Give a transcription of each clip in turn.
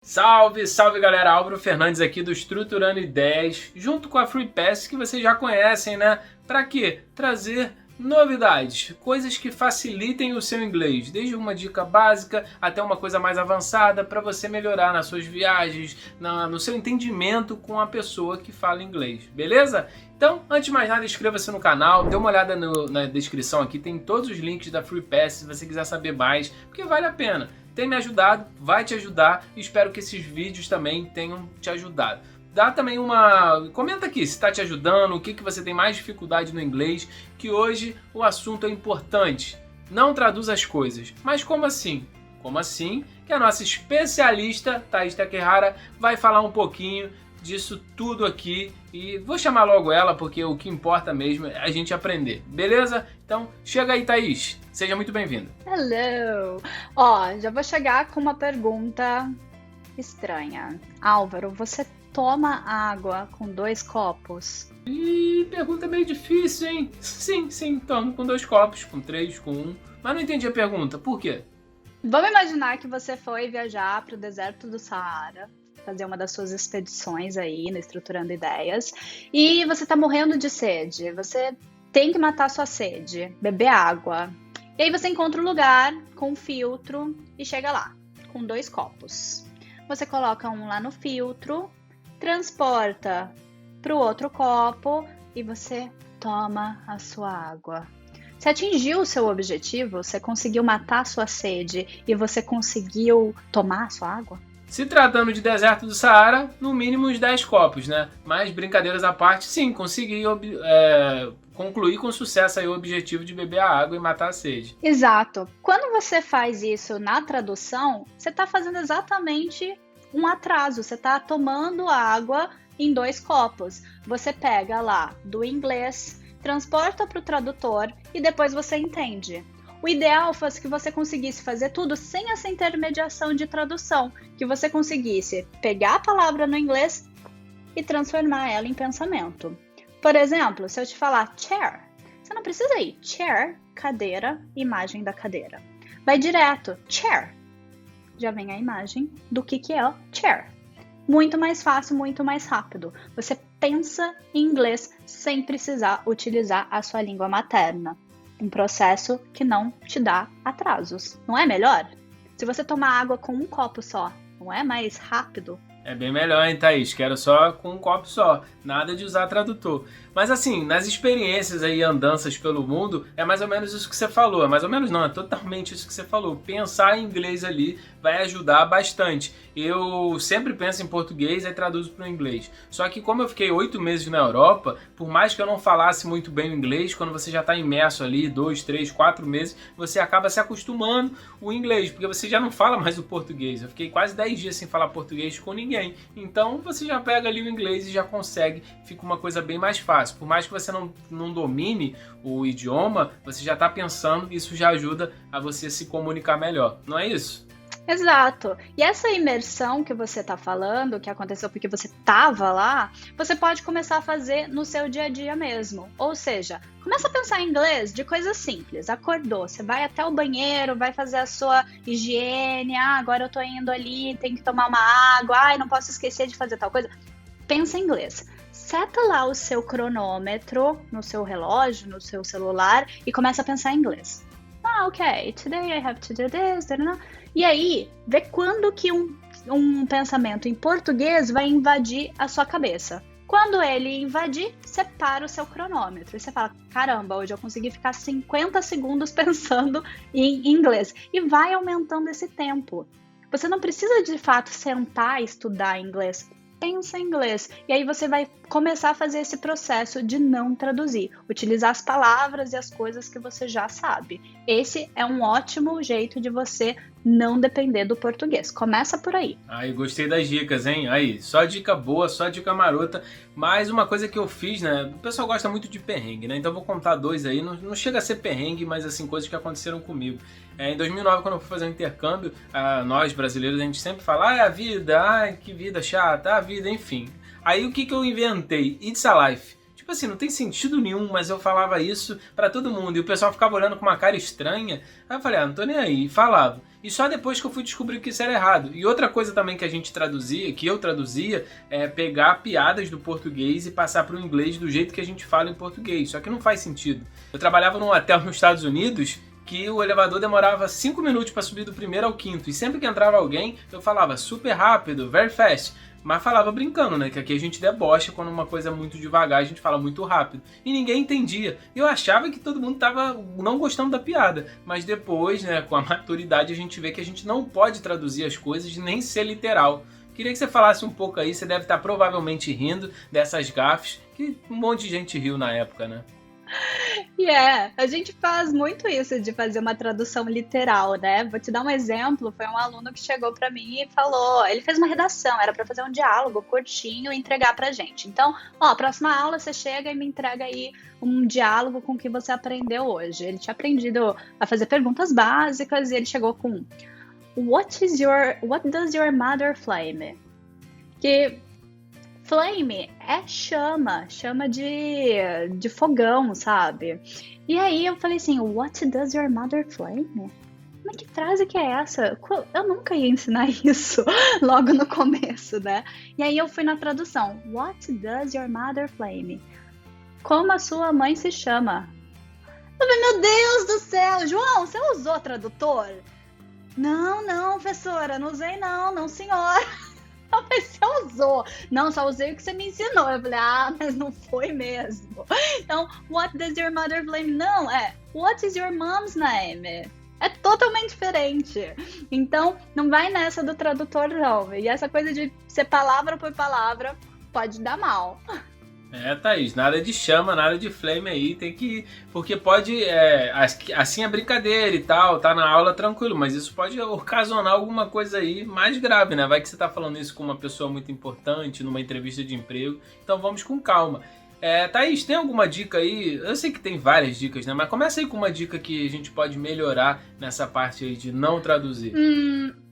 Salve, salve galera, Álvaro Fernandes aqui do Estruturando Ideias, junto com a Free Pass que vocês já conhecem, né? Para quê? Trazer novidades, coisas que facilitem o seu inglês, desde uma dica básica até uma coisa mais avançada para você melhorar nas suas viagens, no seu entendimento com a pessoa que fala inglês, beleza? Então, antes de mais nada, inscreva-se no canal, dê uma olhada na descrição aqui, tem todos os links da Free Pass se você quiser saber mais, porque vale a pena. Tem me ajudado, vai te ajudar e espero que esses vídeos também tenham te ajudado. Dá também comenta aqui se está te ajudando, o que você tem mais dificuldade no inglês, que hoje o assunto é importante. Não traduz as coisas. Mas como assim? Como assim? Que a nossa especialista, Thaís Takehara, vai falar um pouquinho disso tudo aqui e vou chamar logo ela porque o que importa mesmo é a gente aprender, beleza? Então chega aí, Thaís, seja muito bem-vinda. Hello! Ó, já vou chegar com uma pergunta estranha. Álvaro, você toma água com 2 copos? Ih, pergunta meio difícil, hein? Sim, tomo com 2 copos, com 3, com 1, mas não entendi a pergunta, por quê? Vamos imaginar que você foi viajar para o deserto do Saara, fazer uma das suas expedições aí no Estruturando Ideias, e você tá morrendo de sede, você tem que matar sua sede, beber água. E aí você encontra um lugar com um filtro e chega lá, com 2 copos. Você coloca um lá no filtro, transporta para o outro copo e você toma a sua água. Você atingiu o seu objetivo? Você conseguiu matar a sua sede e você conseguiu tomar a sua água? Se tratando de deserto do Saara, no mínimo uns 10 copos, né? Mas brincadeiras à parte, sim, consegui concluir com sucesso aí o objetivo de beber a água e matar a sede. Exato. Quando você faz isso na tradução, você está fazendo exatamente um atraso. Você está tomando água em 2 copos. Você pega lá do inglês, transporta para o tradutor e depois você entende. O ideal fosse que você conseguisse fazer tudo sem essa intermediação de tradução, que você conseguisse pegar a palavra no inglês e transformar ela em pensamento. Por exemplo, se eu te falar chair, você não precisa ir chair, cadeira, imagem da cadeira. Vai direto, chair. Já vem a imagem do que é o chair. Muito mais fácil, muito mais rápido. Você pensa em inglês sem precisar utilizar a sua língua materna. Um processo que não te dá atrasos. Não é melhor? Se você tomar água com 1 copo só, não é mais rápido? É bem melhor, hein, Thaís? Quero só com 1 copo só. Nada de usar tradutor. Mas assim, nas experiências aí, andanças pelo mundo, é mais ou menos isso que você falou. É mais ou menos não, é totalmente isso que você falou. Pensar em inglês ali vai ajudar bastante. Eu sempre penso em português e traduzo para o inglês. Só que como eu fiquei 8 meses na Europa, por mais que eu não falasse muito bem o inglês, quando você já está imerso ali 2, 3, 4 meses, você acaba se acostumando o inglês, porque você já não fala mais o português. Eu fiquei quase 10 dias sem falar português com ninguém. Então você já pega ali o inglês e já consegue, fica uma coisa bem mais fácil. Por mais que você não domine o idioma, você já está pensando, isso já ajuda a você se comunicar melhor. Não é isso? Exato. E essa imersão que você está falando, que aconteceu porque você estava lá, você pode começar a fazer no seu dia a dia mesmo. Ou seja, começa a pensar em inglês de coisas simples. Acordou, você vai até o banheiro, vai fazer a sua higiene. Agora eu tô indo ali, tem que tomar uma água. Não posso esquecer de fazer tal coisa. Pensa em inglês. Seta lá o seu cronômetro no seu relógio, no seu celular e começa a pensar em inglês. Ok, today I have to do this, e aí, vê quando que um pensamento em português vai invadir a sua cabeça. Quando ele invadir, você para o seu cronômetro e você fala, caramba, hoje eu consegui ficar 50 segundos pensando em inglês. E vai aumentando esse tempo. Você não precisa de fato sentar e estudar inglês. Pensa em inglês. E aí você vai começar a fazer esse processo de não traduzir. Utilizar as palavras e as coisas que você já sabe. Esse é um ótimo jeito de você não depender do português. Começa por aí. Aí, gostei das dicas, hein? Aí, só dica boa, só dica marota. Mas uma coisa que eu fiz, né? O pessoal gosta muito de perrengue, né? Então eu vou contar 2 aí. Não chega a ser perrengue, mas assim, coisas que aconteceram comigo. Em 2009, quando eu fui fazer um intercâmbio, nós brasileiros, a gente sempre fala, a vida, que vida chata, a vida, enfim. Aí o que eu inventei? It's a life. Tipo Tipo assim, não tem sentido nenhum, mas eu falava isso pra todo mundo. E o pessoal ficava olhando com uma cara estranha. Aí eu falei, não tô nem aí. E falava. E só depois que eu fui descobrir que isso era errado. E outra coisa também que a gente traduzia, que eu traduzia, é pegar piadas do português e passar pro inglês do jeito que a gente fala em português. Só que não faz sentido. Eu trabalhava num hotel nos Estados Unidos que o elevador demorava 5 minutos para subir do primeiro ao quinto. E sempre que entrava alguém, eu falava super rápido, very fast. Mas falava brincando, né? Que aqui a gente debocha quando uma coisa é muito devagar, a gente fala muito rápido. E ninguém entendia. Eu achava que todo mundo tava não gostando da piada. Mas depois, né, com a maturidade, a gente vê que a gente não pode traduzir as coisas nem ser literal. Queria que você falasse um pouco aí, você deve estar provavelmente rindo dessas gafes, que um monte de gente riu na época, né? A gente faz muito isso de fazer uma tradução literal, né? Vou te dar um exemplo, foi um aluno que chegou para mim e falou, ele fez uma redação, era para fazer um diálogo curtinho e entregar pra gente. Então, próxima aula você chega e me entrega aí um diálogo com o que você aprendeu hoje. Ele tinha aprendido a fazer perguntas básicas e ele chegou com What does your mother flame? Que flame é chama de fogão, sabe? E aí eu falei assim, what does your mother flame? Mas que frase que é essa? Eu nunca ia ensinar isso logo no começo, né? E aí eu fui na tradução, what does your mother flame? Como a sua mãe se chama? Eu falei, meu Deus do céu, João, você usou tradutor? Não, professora, não usei não, senhora. Mas você usou. Não, só usei o que você me ensinou. Eu falei, mas não foi mesmo. Então, what does your mother flame? Não, what is your mom's name? É totalmente diferente. Então, não vai nessa do tradutor, não. E essa coisa de ser palavra por palavra pode dar mal. Thaís, nada de chama, nada de flame aí, tem que ir, porque pode, assim é brincadeira e tal, tá na aula tranquilo, mas isso pode ocasionar alguma coisa aí mais grave, né? Vai que você tá falando isso com uma pessoa muito importante, numa entrevista de emprego, então vamos com calma. Thaís, tem alguma dica aí? Eu sei que tem várias dicas, né? Mas começa aí com uma dica que a gente pode melhorar nessa parte aí de não traduzir.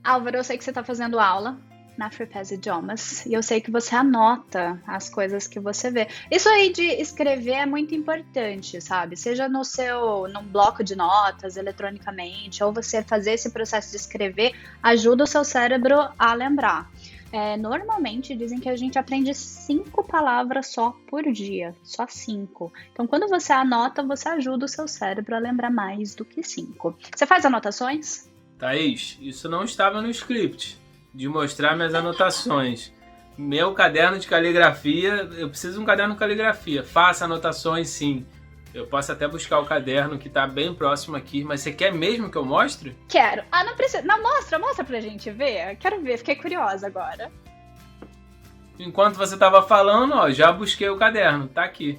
Álvaro, eu sei que você tá fazendo aula na FreePass Idiomas, e eu sei que você anota as coisas que você vê. Isso aí de escrever é muito importante, sabe? Seja num bloco de notas, eletronicamente, ou você fazer esse processo de escrever, ajuda o seu cérebro a lembrar. Normalmente dizem que a gente aprende 5 palavras só por dia, só 5. Então, quando você anota, você ajuda o seu cérebro a lembrar mais do que 5. Você faz anotações? Thaís, isso não estava no script de mostrar minhas anotações. Meu caderno de caligrafia, eu preciso de um caderno de caligrafia. Faça anotações, sim. Eu posso até buscar o caderno que está bem próximo aqui, mas você quer mesmo que eu mostre? Quero. Não precisa. Não, mostra pra gente ver. Quero ver, fiquei curiosa agora. Enquanto você estava falando, já busquei o caderno, tá aqui.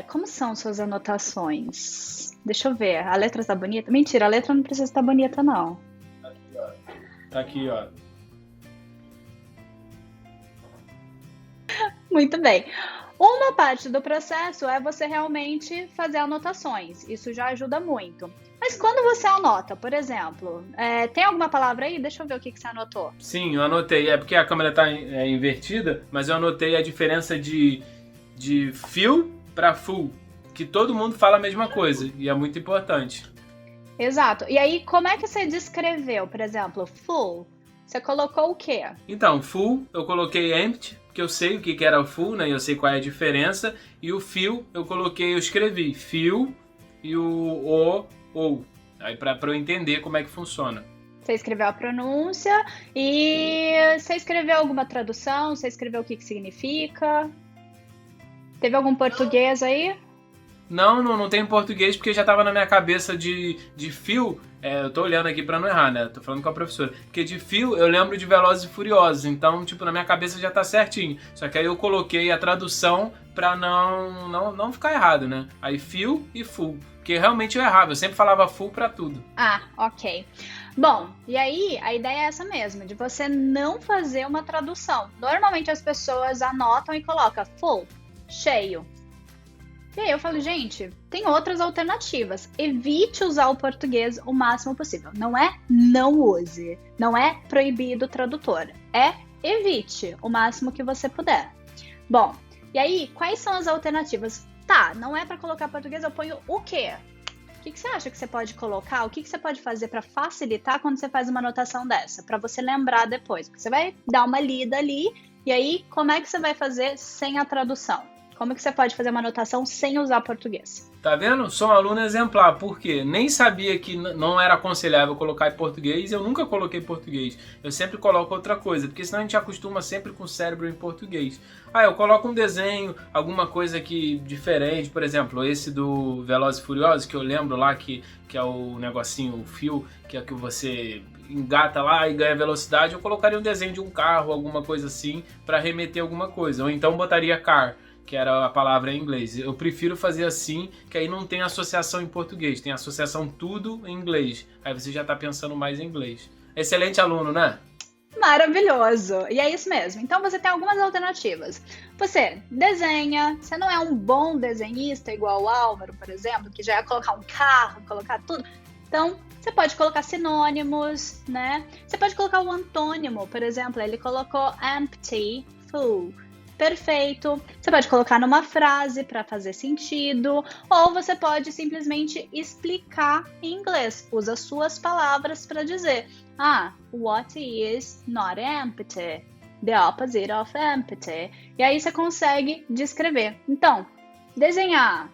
Como são suas anotações? Deixa eu ver. A letra tá bonita? Mentira, a letra não precisa estar bonita, não. Tá aqui, ó. Muito bem. Uma parte do processo é você realmente fazer anotações. Isso já ajuda muito. Mas quando você anota, por exemplo, tem alguma palavra aí? Deixa eu ver o que você anotou. Sim, eu anotei. É porque a câmera tá invertida, mas eu anotei a diferença de feel para full. Que todo mundo fala a mesma coisa e é muito importante. Exato. E aí, como é que você descreveu, por exemplo, full? Você colocou o quê? Então, full, eu coloquei empty, porque eu sei o que era o full, né? Eu sei qual é a diferença. E o fill, eu escrevi fill e o ou. Aí pra eu entender como é que funciona. Você escreveu a pronúncia e você escreveu alguma tradução? Você escreveu o que significa? Teve algum português aí? Não tem em português porque já tava na minha cabeça de fio. Eu tô olhando aqui pra não errar, né? Tô falando com a professora. Porque de fio eu lembro de Velozes e Furiosos. Então, na minha cabeça já tá certinho. Só que aí eu coloquei a tradução pra não ficar errado, né? Aí fio e full. Porque realmente eu errava. Eu sempre falava full pra tudo. Ok. Bom, e aí a ideia é essa mesmo, de você não fazer uma tradução. Normalmente as pessoas anotam e colocam full, cheio. E aí eu falo, gente, tem outras alternativas. Evite usar o português o máximo possível. Não use. Não é proibido o tradutor. Evite o máximo que você puder. Bom, E aí, quais são as alternativas? Tá, não é para colocar português, eu ponho o quê? O que você acha que você pode colocar? O que você pode fazer para facilitar quando você faz uma anotação dessa? Para você lembrar depois. Porque você vai dar uma lida ali, e aí, como é que você vai fazer sem a tradução? Como que você pode fazer uma anotação sem usar português? Tá vendo? Sou um aluno exemplar, porque nem sabia que não era aconselhável colocar em português, eu nunca coloquei em português. Eu sempre coloco outra coisa, porque senão a gente acostuma sempre com o cérebro em português. Eu coloco um desenho, alguma coisa que diferente, por exemplo, esse do Velozes e Furiosos, que eu lembro lá que é o negocinho, o fio, que é que você engata lá e ganha velocidade, eu colocaria um desenho de um carro, alguma coisa assim, para remeter alguma coisa. Ou então botaria car, que era a palavra em inglês. Eu prefiro fazer assim, que aí não tem associação em português, tem associação tudo em inglês. Aí você já está pensando mais em inglês. Excelente aluno, né? Maravilhoso! E é isso mesmo. Então você tem algumas alternativas. Você desenha, você não é um bom desenhista igual o Álvaro, por exemplo, que já ia colocar um carro, colocar tudo. Então, você pode colocar sinônimos, né? Você pode colocar o antônimo, por exemplo, ele colocou empty, full. Perfeito. Você pode colocar numa frase para fazer sentido, ou você pode simplesmente explicar em inglês. Usa suas palavras para dizer: what is not empty? The opposite of empty. E aí você consegue descrever. Então, desenhar,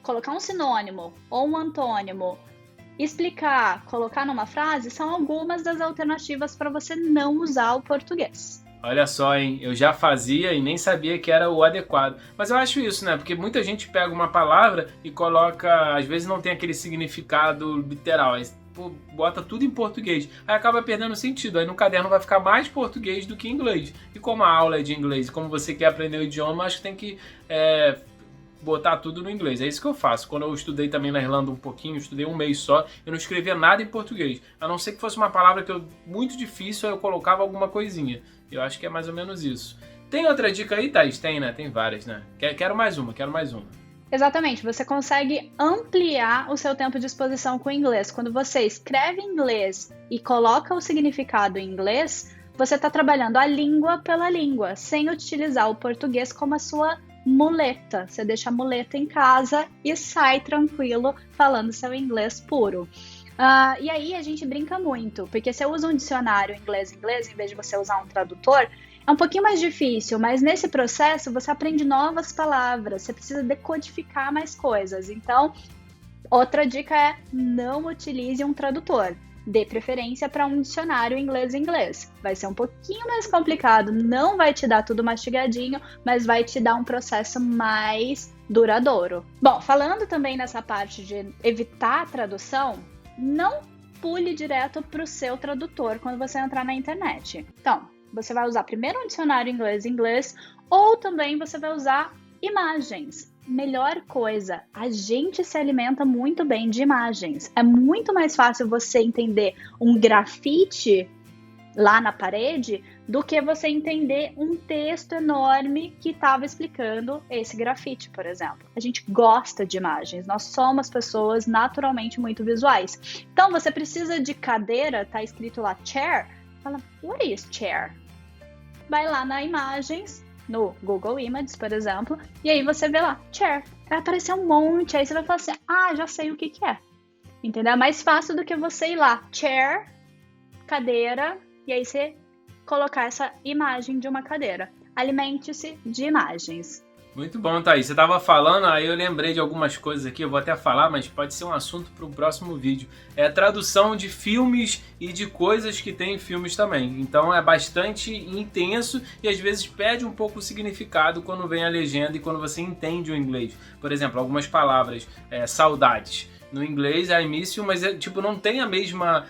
colocar um sinônimo ou um antônimo, explicar, colocar numa frase são algumas das alternativas para você não usar o português. Olha só, hein? Eu já fazia e nem sabia que era o adequado. Mas eu acho isso, né? Porque muita gente pega uma palavra e coloca... Às vezes não tem aquele significado literal. Aí, bota tudo em português. Aí acaba perdendo sentido. Aí no caderno vai ficar mais português do que inglês. E como a aula é de inglês, como você quer aprender o idioma, acho que tem que... botar tudo no inglês. É isso que eu faço. Quando eu estudei também na Irlanda um pouquinho, estudei um mês só, eu não escrevia nada em português. A não ser que fosse uma palavra que muito difícil, aí eu colocava alguma coisinha. Eu acho que é mais ou menos isso. Tem outra dica aí, Thaís? Tem, né? Tem várias, né? Quero mais uma. Exatamente, você consegue ampliar o seu tempo de exposição com o inglês. Quando você escreve em inglês e coloca o significado em inglês, você está trabalhando a língua pela língua, sem utilizar o português como a sua muleta. Você deixa a muleta em casa e sai tranquilo falando seu inglês puro. E aí a gente brinca muito, porque se eu uso um dicionário inglês-inglês, em vez de você usar um tradutor, é um pouquinho mais difícil, mas nesse processo você aprende novas palavras, você precisa decodificar mais coisas. Então, outra dica é: não utilize um tradutor. Dê preferência para um dicionário inglês-inglês. Vai ser um pouquinho mais complicado, não vai te dar tudo mastigadinho, mas vai te dar um processo mais duradouro. Bom, falando também nessa parte de evitar a tradução, não pule direto para o seu tradutor quando você entrar na internet. Então, você vai usar primeiro um dicionário inglês-inglês, ou também você vai usar imagens. Melhor coisa, a gente se alimenta muito bem de imagens. É muito mais fácil você entender um grafite lá na parede do que você entender um texto enorme que estava explicando esse grafite, por exemplo. A gente gosta de imagens, nós somos pessoas naturalmente muito visuais. Então, você precisa de cadeira, tá escrito lá chair, fala, what is chair? Vai lá na imagens, no Google Images, por exemplo, e aí você vê lá, chair. Vai aparecer um monte, aí você vai falar assim, já sei o que é. Entendeu? É mais fácil do que você ir lá, chair, cadeira, e aí você colocar essa imagem de uma cadeira. Alimente-se de imagens. Muito bom, Thaís. Você estava falando, aí eu lembrei de algumas coisas aqui, eu vou até falar, mas pode ser um assunto para o próximo vídeo. É a tradução de filmes e de coisas que tem em filmes também. Então é bastante intenso e às vezes perde um pouco o significado quando vem a legenda e quando você entende o inglês. Por exemplo, algumas palavras, saudades. No inglês é I miss you, mas não tem a mesma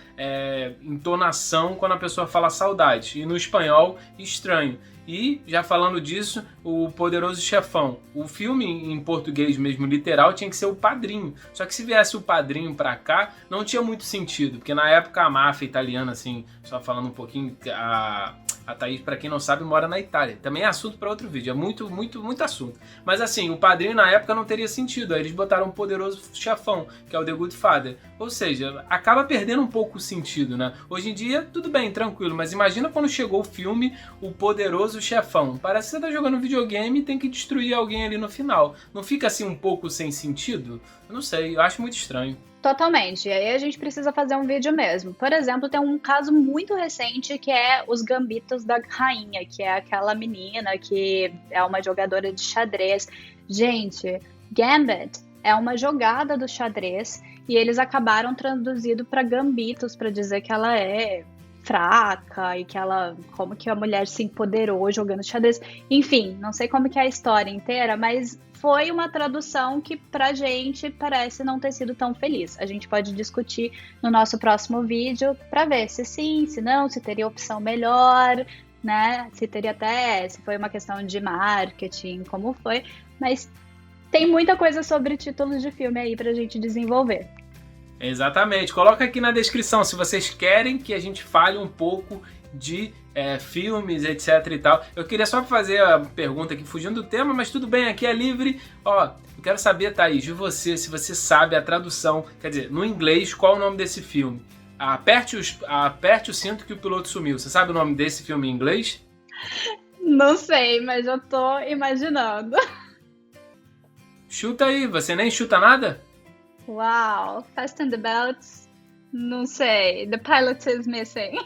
entonação quando a pessoa fala saudade. E no espanhol, estranho. E, já falando disso, o Poderoso Chefão. O filme em português mesmo, literal, tinha que ser O Padrinho. Só que se viesse O Padrinho pra cá, não tinha muito sentido. Porque na época a máfia italiana, assim, só falando um pouquinho, a Thaís, pra quem não sabe, mora na Itália. Também é assunto para outro vídeo, é muito assunto. Mas assim, O Padrinho na época não teria sentido. Aí eles botaram o Poderoso Chefão, que é o The Good Father. Ou seja, acaba perdendo um pouco o sentido, né? Hoje em dia, tudo bem, tranquilo. Mas imagina quando chegou o filme O Poderoso poderoso chefão. Parece que você tá jogando videogame e tem que destruir alguém ali no final. Não fica assim um pouco sem sentido? Eu não sei, eu acho muito estranho. Totalmente. E aí a gente precisa fazer um vídeo mesmo. Por exemplo, tem um caso muito recente que é os gambitos da rainha, que é aquela menina que é uma jogadora de xadrez. Gente, Gambit é uma jogada do xadrez e eles acabaram traduzindo para gambitos para dizer que ela é fraca e que ela, como que a mulher se empoderou jogando xadrez. Enfim, não sei como que é a história inteira, mas foi uma tradução que pra gente parece não ter sido tão feliz. A gente pode discutir no nosso próximo vídeo para ver se sim, se não, se teria opção melhor, né? Se teria até, se foi uma questão de marketing, como foi, mas tem muita coisa sobre títulos de filme aí pra gente desenvolver. Exatamente. Coloca aqui na descrição se vocês querem que a gente fale um pouco de filmes, etc e tal. Eu queria só fazer a pergunta aqui, fugindo do tema, mas tudo bem, aqui é livre. Ó, eu quero saber, Thaís, de você, se você sabe a tradução, quer dizer, no inglês, qual é o nome desse filme? Aperte o cinto que o piloto sumiu. Você sabe o nome desse filme em inglês? Não sei, mas eu tô imaginando. Chuta aí, você nem chuta nada? Uau, Fasten the Belts, não sei, The Pilot is Missing.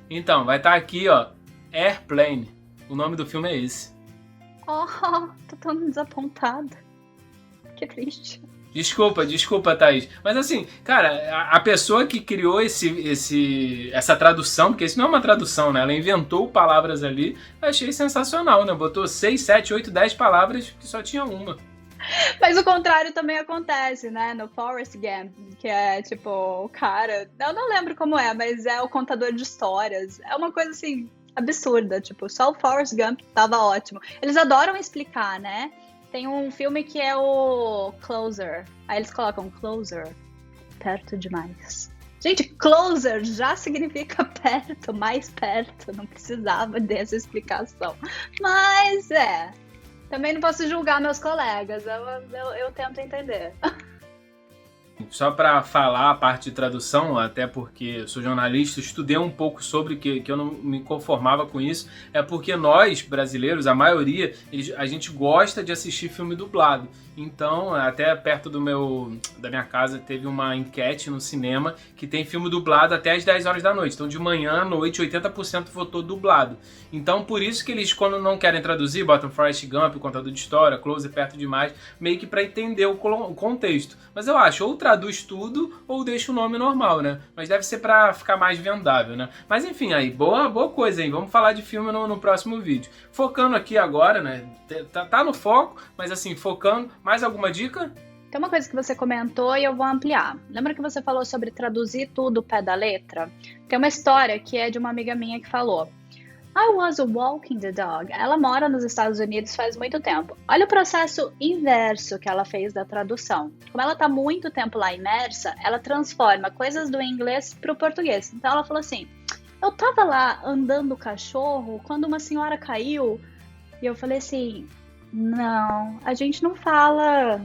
Então, vai estar aqui, ó, Airplane. O nome do filme é esse. Oh, tô tão desapontada. Que triste. Desculpa, Thaís. Mas assim, cara, a pessoa que criou essa tradução, porque isso não é uma tradução, né? Ela inventou palavras ali, eu achei sensacional, né? Botou 6, 7, 8, 10 palavras que só tinha uma. Mas o contrário também acontece, né? No Forrest Gump, que é tipo o cara. Eu não lembro como é, mas é o contador de histórias. É uma coisa assim, absurda. Tipo, só o Forrest Gump tava ótimo. Eles adoram explicar, né? Tem um filme que é o Closer. Aí eles colocam Closer, perto demais. Gente, Closer já significa perto, mais perto. Não precisava dessa explicação. Mas também não posso julgar meus colegas, eu tento entender. Só para falar a parte de tradução, até porque eu sou jornalista, estudei um pouco sobre que eu não me conformava com isso, é porque nós, brasileiros, a maioria, a gente gosta de assistir filme dublado. Então, até perto da minha casa, teve uma enquete no cinema que tem filme dublado até às 10 horas da noite. Então, de manhã à noite, 80% votou dublado. Então, por isso que eles, quando não querem traduzir, botam Forrest Gump, o contador de história, Close, perto demais, meio que para entender o contexto. Mas eu acho, ou traduz tudo, ou deixa o nome normal, né? Mas deve ser para ficar mais vendável, né? Mas enfim, aí, boa coisa, hein? Vamos falar de filme no próximo vídeo. Focando aqui agora, né? Tá no foco, mas assim, focando. Mais alguma dica? Tem uma coisa que você comentou e eu vou ampliar. Lembra que você falou sobre traduzir tudo pé da letra? Tem uma história que é de uma amiga minha que falou: I was walking the dog. Ela mora nos Estados Unidos faz muito tempo. Olha o processo inverso que ela fez da tradução. Como ela está muito tempo lá imersa, ela transforma coisas do inglês para o português. Então ela falou assim: eu tava lá andando o cachorro quando uma senhora caiu. E eu falei assim: não, a gente não fala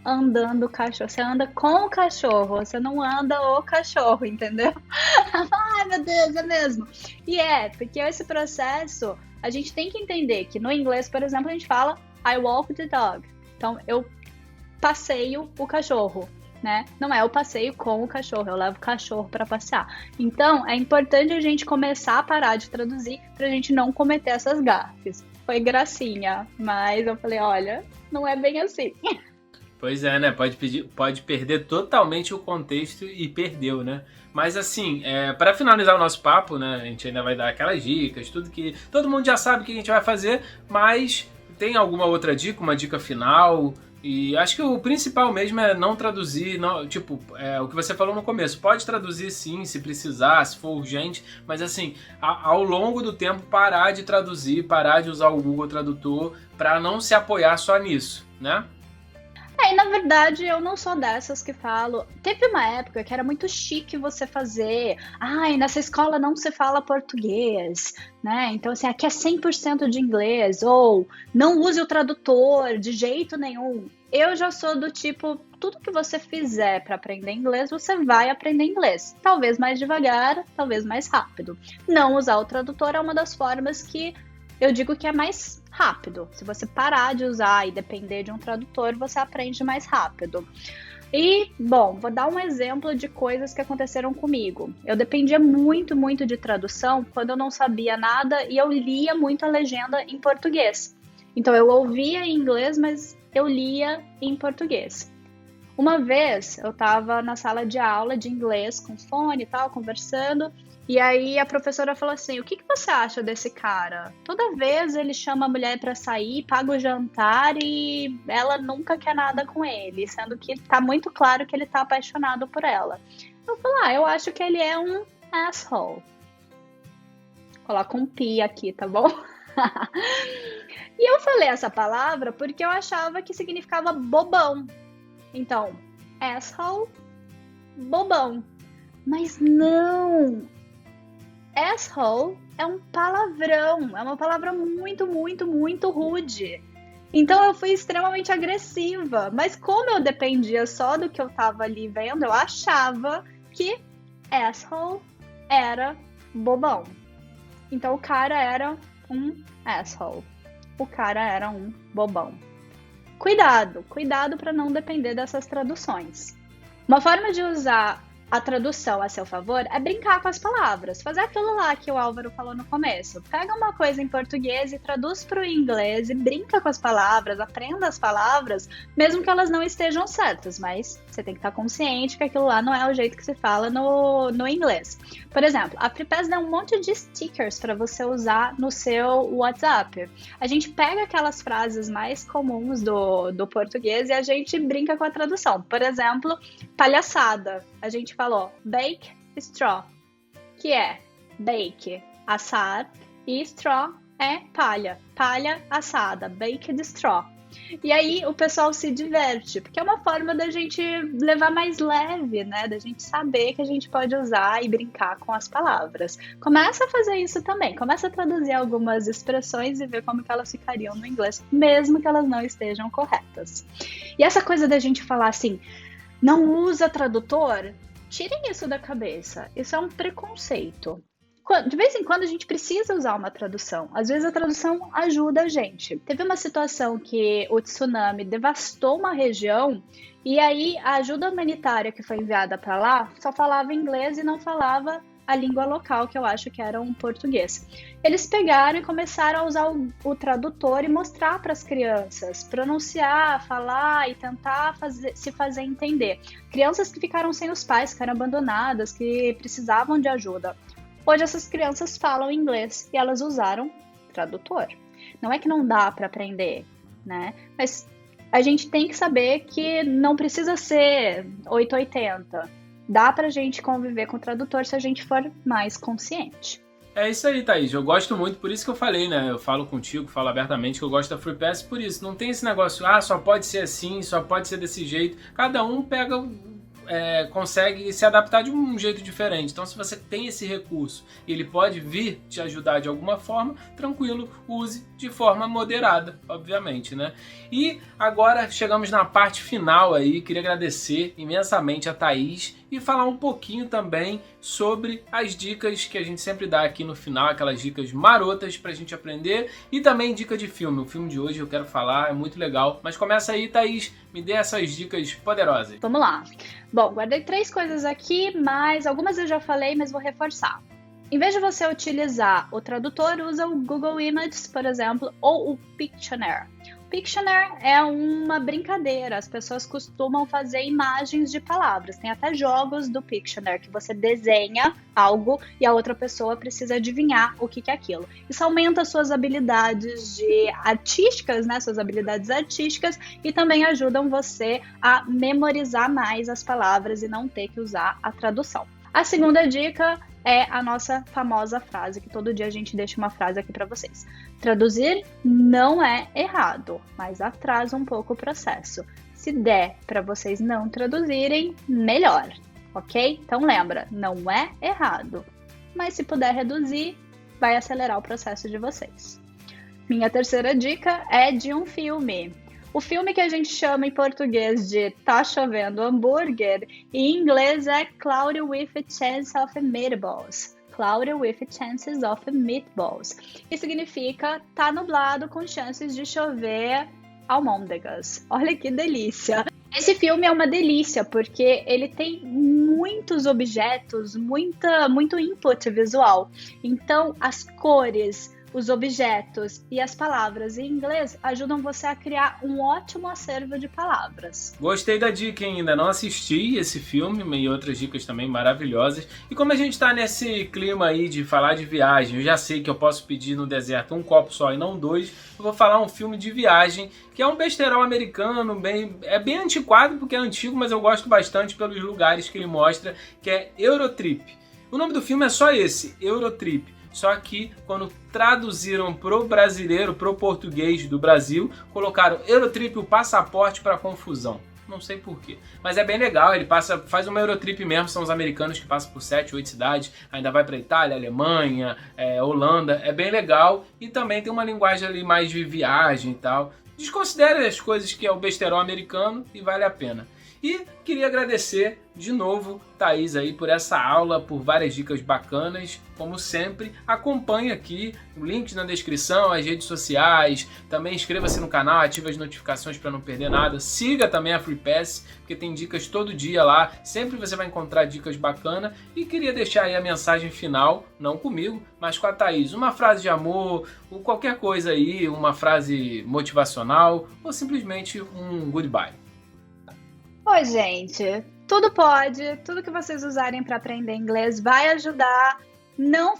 andando o cachorro, você anda com o cachorro, você não anda o cachorro, entendeu? Ai, meu Deus, é mesmo. E porque esse processo, a gente tem que entender que no inglês, por exemplo, a gente fala I walk the dog. Então, eu passeio o cachorro, né? Não é eu passeio com o cachorro, eu levo o cachorro para passear. Então, é importante a gente começar a parar de traduzir pra gente não cometer essas gafes. Foi gracinha, mas eu falei, olha, não é bem assim. Pois é, né? Pode perder totalmente o contexto e perdeu, né? Mas assim, para finalizar o nosso papo, né? A gente ainda vai dar aquelas dicas, tudo que todo mundo já sabe o que a gente vai fazer, mas tem alguma outra dica, uma dica final? E acho que o principal mesmo é não traduzir, o que você falou no começo. Pode traduzir sim, se precisar, se for urgente, mas assim, ao longo do tempo parar de traduzir, parar de usar o Google Tradutor para não se apoiar só nisso, né? E na verdade eu não sou dessas que falo. Teve uma época que era muito chique você fazer. Ai, nessa escola não se fala português, né? Então assim, aqui é 100% de inglês. Ou não use o tradutor de jeito nenhum. Eu já sou do tipo, tudo que você fizer para aprender inglês, você vai aprender inglês. Talvez mais devagar, talvez mais rápido. Não usar o tradutor é uma das formas que eu digo que é mais rápido. Se você parar de usar e depender de um tradutor, você aprende mais rápido. E, bom, vou dar um exemplo de coisas que aconteceram comigo. Eu dependia muito, muito de tradução quando eu não sabia nada e eu lia muito a legenda em português. Então, eu ouvia em inglês, mas eu lia em português. Uma vez, eu estava na sala de aula de inglês com fone e tal, conversando, e aí a professora falou assim, o que você acha desse cara? Toda vez ele chama a mulher para sair, paga o jantar e ela nunca quer nada com ele, sendo que tá muito claro que ele tá apaixonado por ela. Eu falei, eu acho que ele é um asshole. Coloca um pi aqui, tá bom? E eu falei essa palavra porque eu achava que significava bobão. Então, asshole, bobão. Mas não! Asshole é um palavrão, é uma palavra muito, muito, muito rude. Então eu fui extremamente agressiva, mas como eu dependia só do que eu tava ali vendo, eu achava que asshole era bobão. Então o cara era um asshole, o cara era um bobão. Cuidado para não depender dessas traduções. Uma forma de usar a tradução a seu favor é brincar com as palavras, fazer aquilo lá que o Álvaro falou no começo. Pega uma coisa em português e traduz para o inglês e brinca com as palavras, aprenda as palavras, mesmo que elas não estejam certas, mas você tem que estar consciente que aquilo lá não é o jeito que se fala no inglês. Por exemplo, a FreePass dá um monte de stickers para você usar no seu WhatsApp. A gente pega aquelas frases mais comuns do português e a gente brinca com a tradução. Por exemplo, palhaçada. A gente falou bake straw, que é bake, assar, e straw é palha, palha assada, baked straw. E aí o pessoal se diverte, porque é uma forma da gente levar mais leve, né? Da gente saber que a gente pode usar e brincar com as palavras. Começa a fazer isso também, começa a traduzir algumas expressões e ver como que elas ficariam no inglês, mesmo que elas não estejam corretas. E essa coisa da gente falar assim, não usa tradutor, tirem isso da cabeça. Isso é um preconceito. De vez em quando a gente precisa usar uma tradução. Às vezes a tradução ajuda a gente. Teve uma situação que o tsunami devastou uma região e aí a ajuda humanitária que foi enviada para lá só falava inglês e não falava a língua local, que eu acho que era um português. Eles pegaram e começaram a usar o tradutor e mostrar para as crianças, pronunciar, falar e tentar se fazer entender. Crianças que ficaram sem os pais, que eram abandonadas, que precisavam de ajuda. Hoje essas crianças falam inglês e elas usaram tradutor. Não é que não dá para aprender, né? Mas a gente tem que saber que não precisa ser 880. Dá pra gente conviver com o tradutor se a gente for mais consciente. É isso aí, Thaís. Eu gosto muito, por isso que eu falei, né? Eu falo contigo, falo abertamente que eu gosto da FreePass por isso. Não tem esse negócio, só pode ser assim, só pode ser desse jeito. Cada um consegue se adaptar de um jeito diferente. Então, se você tem esse recurso e ele pode vir te ajudar de alguma forma, tranquilo, use de forma moderada, obviamente, né? E agora chegamos na parte final aí. Queria agradecer imensamente a Thaís e falar um pouquinho também sobre as dicas que a gente sempre dá aqui no final, aquelas dicas marotas pra gente aprender e também dica de filme. O filme de hoje eu quero falar, é muito legal. Mas começa aí, Thaís, me dê essas dicas poderosas. Vamos lá. Bom, guardei 3 coisas aqui, mas algumas eu já falei, mas vou reforçar. Em vez de você utilizar o tradutor, usa o Google Images, por exemplo, ou o Pictionary. O Pictionary é uma brincadeira, as pessoas costumam fazer imagens de palavras. Tem até jogos do Pictionary que você desenha algo e a outra pessoa precisa adivinhar o que é aquilo. Isso aumenta suas habilidades artísticas, né? Suas habilidades artísticas e também ajudam você a memorizar mais as palavras e não ter que usar a tradução. A segunda dica é a nossa famosa frase, que todo dia a gente deixa uma frase aqui para vocês. Traduzir não é errado, mas atrasa um pouco o processo. Se der para vocês não traduzirem, melhor, ok? Então lembra, não é errado, mas se puder reduzir, vai acelerar o processo de vocês. Minha terceira dica é de um filme. O filme que a gente chama em português de Tá Chovendo Hambúrguer, em inglês é Cloudy with a Chance of Meatballs. Cloudy with chances of meatballs. Que significa tá nublado com chances de chover almôndegas. Olha que delícia! Esse filme é uma delícia porque ele tem muitos objetos, muito input visual. Então, as cores, os objetos e as palavras em inglês ajudam você a criar um ótimo acervo de palavras. Gostei da dica, hein? Ainda não assisti esse filme e outras dicas também maravilhosas. E como a gente tá nesse clima aí de falar de viagem, eu já sei que eu posso pedir no deserto um copo só e não dois, eu vou falar um filme de viagem, que é um besterol americano, é bem antiquado porque é antigo, mas eu gosto bastante pelos lugares que ele mostra, que é Eurotrip. O nome do filme é só esse, Eurotrip. Só que quando traduziram pro brasileiro, pro português do Brasil, colocaram Eurotrip o passaporte para confusão. Não sei porquê. Mas é bem legal, ele faz uma Eurotrip mesmo, são os americanos que passam por 7, 8 cidades, ainda vai para Itália, Alemanha, Holanda, é bem legal e também tem uma linguagem ali mais de viagem e tal. Desconsidere as coisas que é o besterol americano e vale a pena. E queria agradecer de novo, Thaís, aí, por essa aula, por várias dicas bacanas. Como sempre, acompanhe aqui, links na descrição, as redes sociais. Também inscreva-se no canal, ative as notificações para não perder nada. Siga também a FreePass, porque tem dicas todo dia lá. Sempre você vai encontrar dicas bacanas. E queria deixar aí a mensagem final, não comigo, mas com a Thaís. Uma frase de amor, ou qualquer coisa aí, uma frase motivacional, ou simplesmente um goodbye. Oi, gente, tudo pode, tudo que vocês usarem para aprender inglês vai ajudar. Não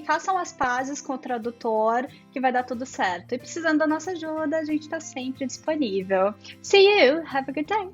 façam as pazes com o tradutor, que vai dar tudo certo. E precisando da nossa ajuda, a gente está sempre disponível. See you, have a good day!